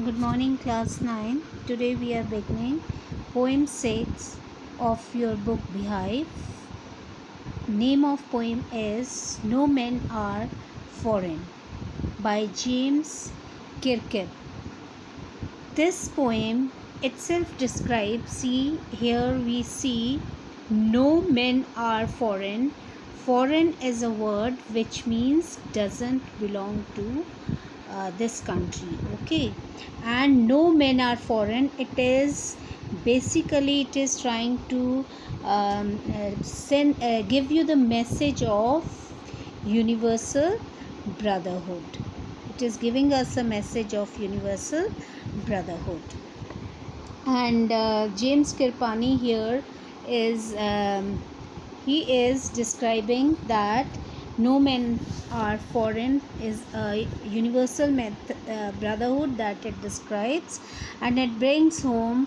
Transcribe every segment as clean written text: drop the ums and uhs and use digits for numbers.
Good morning, class 9. Today we are beginning poem 6 of your book Beehive. Name of poem is No Men Are Foreign by James Kirkeb. This poem itself describes, here we see no men are foreign. Foreign is a word which means doesn't belong to this country, okay, and no men are foreign, it is basically it is trying to give you the message of universal brotherhood. It is giving us a message of universal brotherhood. And James Kirpani here is he is describing that no men are foreign is a universal brotherhood that it describes, and it brings home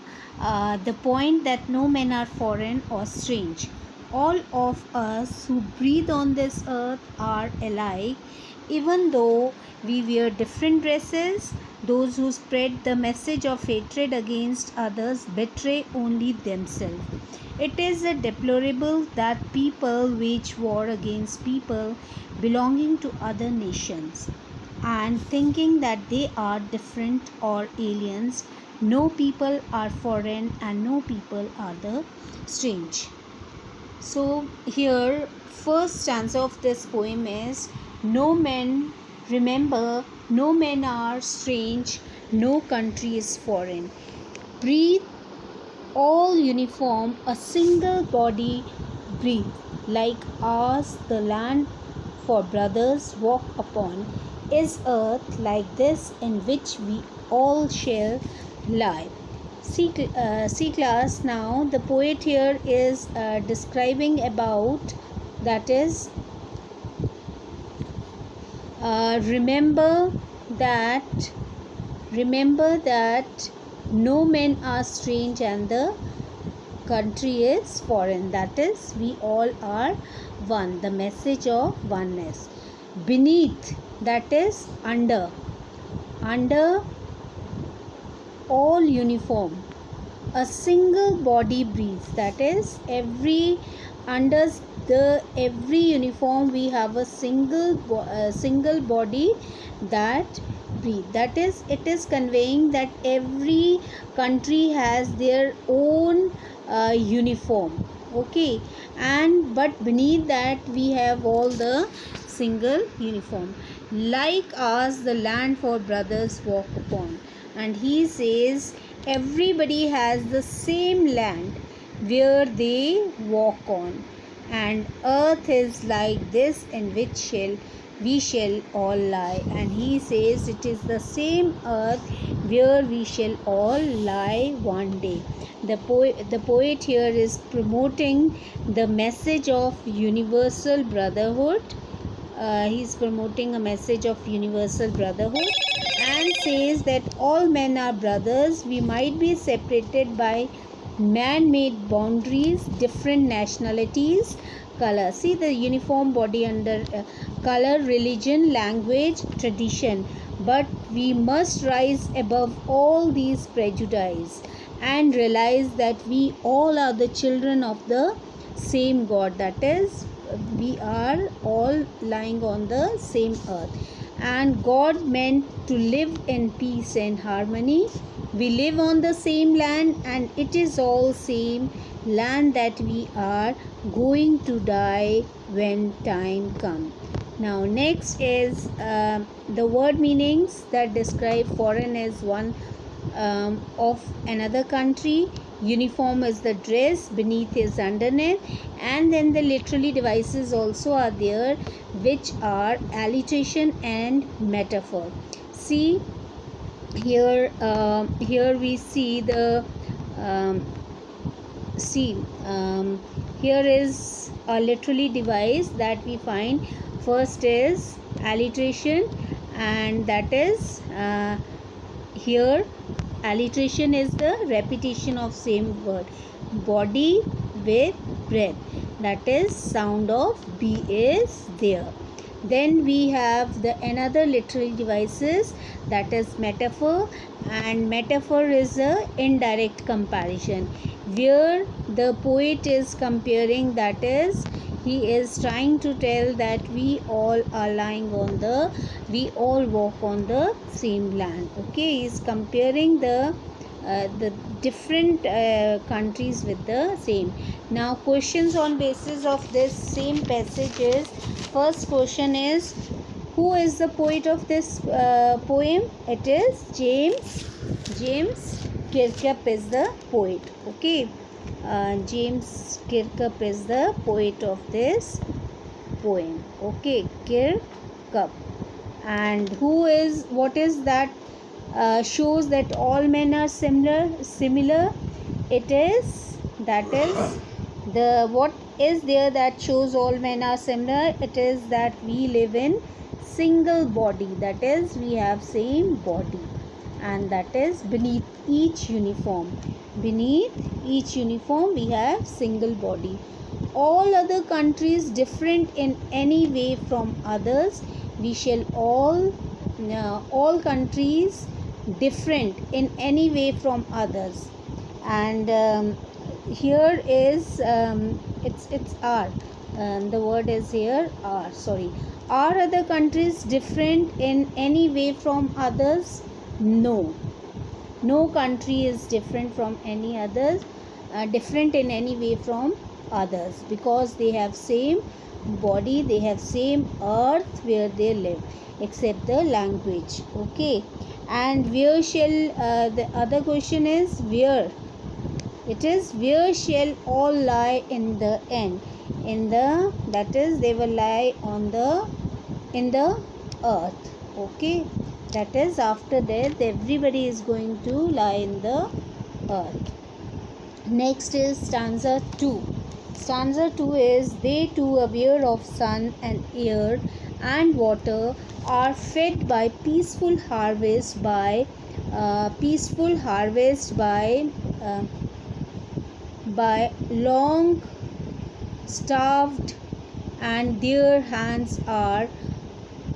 the point that no men are foreign or strange. All of us who breathe on this earth are alike, even though we wear different dresses. Those who spread the message of hatred against others betray only themselves. It is deplorable that people wage war against people belonging to other nations and thinking that they are different or aliens. No people are foreign and no people are the strange. So here first stanza of this poem is no men, remember, no men are strange, no country is foreign. Breathe all uniform, a single body breathe, like ours the land for brothers walk upon. Is earth like this in which we all shall lie? See class, now the poet here is describing about, that is remember that no men are strange and the country is foreign, that is we all are one, the message of oneness. Beneath, that is under all uniform, a single body breathes, that is every under the every uniform we have a single body that breathe, that is it is conveying that every country has their own uniform, okay, and but beneath that we have all the single uniform. Like us the land for brothers walk upon, and he says everybody has the same land where they walk on, and earth is like this in which we shall all lie, and he says it is the same earth where we shall all lie one day. The poet here is promoting the message of universal brotherhood. He is promoting a message of universal brotherhood and says that all men are brothers. We might be separated by man-made boundaries, different nationalities, color. See the uniform body under color, religion, language, tradition. But we must rise above all these prejudices and realize that we all are the children of the same God. That is, we are all lying on the same earth. And God meant to live in peace and harmony. We live on the same land, and it is all same land that we are going to die when time comes. Now next is the word meanings that describe foreign as one of another country. Uniform is the dress, beneath is underneath, and then the literary devices also are there, which are alliteration and metaphor. See here, here we see the here is a literary device that we find. First is alliteration, and that is here alliteration is the repetition of same word. Body with breath, that is sound of B is there. Then we have the another literary devices, that is metaphor, and metaphor is a indirect comparison where the poet is comparing, that is he is trying to tell that we all are we all walk on the same land. Okay, he is comparing the different countries with the same. Now questions on basis of this same passages. First question is, who is the poet of this poem? It is James Kirkup is the poet. Okay, James Kirkup is the poet of this poem. Okay, Kirkup. And what is that shows that all men are similar? It is, that is the what is there that shows all men are similar? It is that we live in single body, that is we have same body, and that is beneath each uniform we have single body. All other countries different in any way from others, we shall all countries different in any way from others. And here is it's are, the word is here are, sorry. Are other countries different in any way from others? No country is different from any others, different in any way from others, because they have same body, they have same earth where they live, except the language. Okay, and where shall the other question is where? It is where shall all lie in the end? In the, that is they will lie on the in the earth. Okay, that is after death everybody is going to lie in the earth. Next is stanza 2. Stanza 2 is, they too aware of sun and air and water are fed by peaceful harvest by long starved, and their hands are,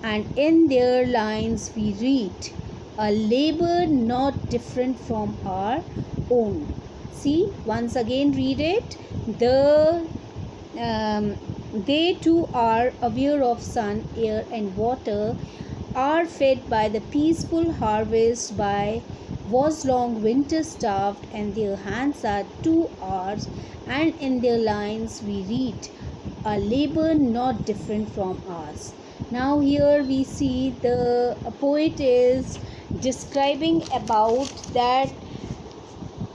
and in their lines we read a labor not different from our own. See, once again read it. They too are aware of sun, air, and water, are fed by the peaceful harvest, by was long winter starved, and their hands are 2 hours, and in their lines we read a labor not different from ours. Now here we see the poet is describing about that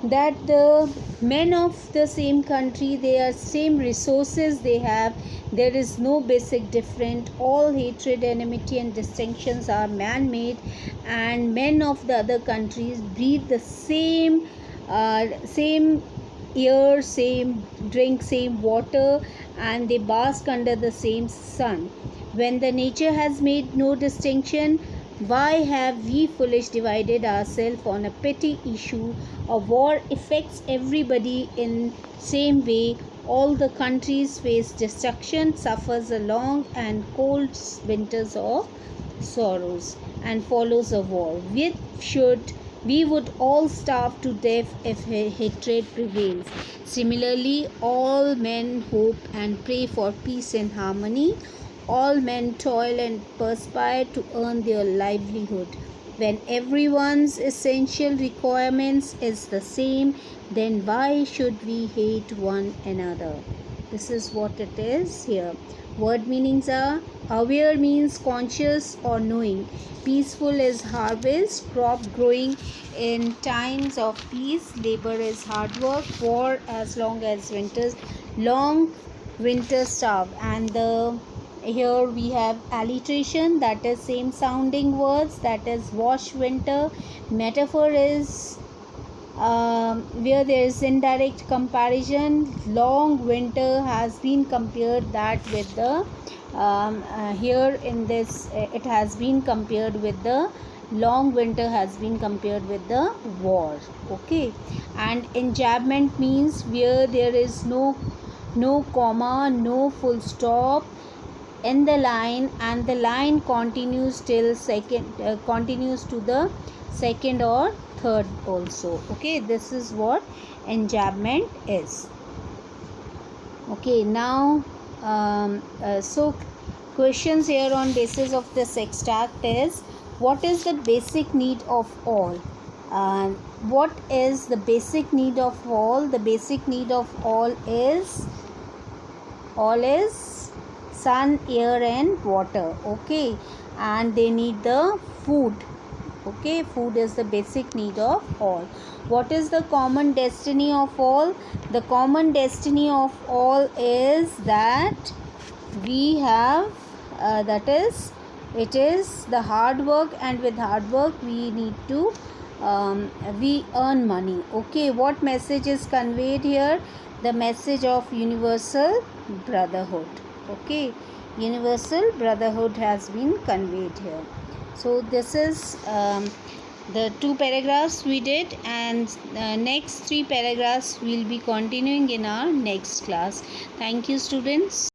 the men of the same country, they are same resources they have, there is no basic difference, all hatred, enmity, and distinctions are man-made, and men of the other countries breathe the same air, same drink, same water, and they bask under the same sun. When the nature has made no distinction, why have we foolish divided ourselves on a petty issue? A war affects everybody in same way. All the countries face destruction, suffers a long and cold winters of sorrows, and follows a war. We would all starve to death if hatred prevails. Similarly, all men hope and pray for peace and harmony. All men toil and perspire to earn their livelihood. When everyone's essential requirements is the same, then why should we hate one another? This is what it is here. Word meanings are: aware means conscious or knowing. Peaceful is harvest, crop growing in times of peace. Labor is hard work. War as long as long winter starve. And here we have alliteration, that is same sounding words, that is wash winter. Metaphor is where there is indirect comparison. Long winter has been compared that with the here in this it has been compared with the long winter has been compared with the war. Okay, and enjambment means where there is no comma, no full stop, in the line, and the line continues till continues to the second or third also. Okay, this is what enjambment is. Okay, now so questions here on basis of this extract is, what is the basic need of all? What is the basic need of all? The basic need of all is sun, air and water. Okay, and they need the food. Okay, food is the basic need of all. What is the common destiny of all? The common destiny of all is that we have that is, it is the hard work, and with hard work we need to we earn money. Okay, what message is conveyed here? The message of universal brotherhood. Okay, universal brotherhood has been conveyed here. So this is the 2 paragraphs we did, and next 3 paragraphs we'll be continuing in our next class. Thank you, students.